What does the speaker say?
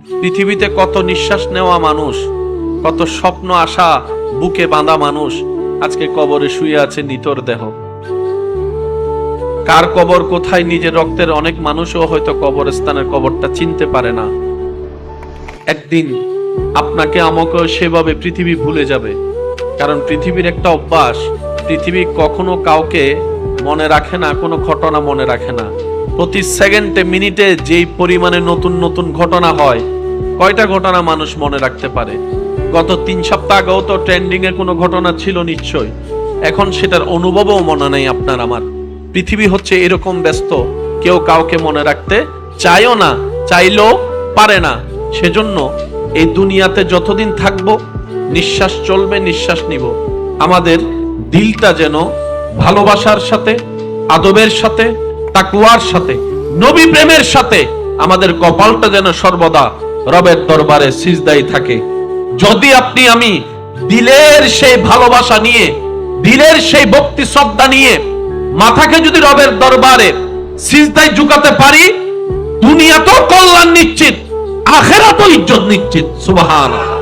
পৃথিবীতে কত নিঃশ্বাস নেওয়া মানুষ, কত স্বপ্ন আশা বুকে বাঁধা মানুষ আজকে কবরে শুয়ে আছে নিতর দেহ। কার কবর কোথায় নিজের রক্তের অনেক মানুষও হয়তো কবরস্থানের কবরটা চিনতে পারে না। একদিন আপনাকে আমাকেও সেভাবে পৃথিবী ভুলে যাবে। কারণ পৃথিবীর একটা অভ্যাস, পৃথিবী কখনো কাউকে মনে রাখে না, কোনো ঘটনা মনে রাখে না। প্রতি সেকেন্ডে মিনিটে যেই পরিমাণে নতুন নতুন ঘটনা হয়, কয়টা ঘটনা মানুষ মনে রাখতে পারে? গত 3 সপ্তাহ আগেও তো ট্রেন্ডিং এ কোনো ঘটনা ছিল নিশ্চয়, এখন সেটার অনুভবও মনে নেই আপনার আমার। পৃথিবী হচ্ছে এরকম ব্যস্ত, কেউ কাউকে মনে রাখতে চায়ও না, চাইলেও পারে না। সেজন্য এই দুনিয়াতে যতদিন থাকবো, নিঃশ্বাস চলবে, নিঃশ্বাস নিব, আমাদের দিলটা যেন ভালোবাসার সাথে, আদবের সাথে, তাকওয়ার সাথে, নবী প্রেমের সাথে, আমাদের কপালটা যেন সর্বদা রবের দরবারে সিজদায় থাকে। যদি আপনি আমি দিলের সেই ভালোবাসা নিয়ে, দিলের সেই ভক্তি শ্রদ্ধা নিয়ে মাথাকে যদি রবের দরবারে সিজদায় ঝুঁকাতে পারি, দুনিয়াতেও কল্যাণ নিশ্চিত, আখিরাতেও ইজ্জত নিশ্চিত। সুবহানাল্লাহ।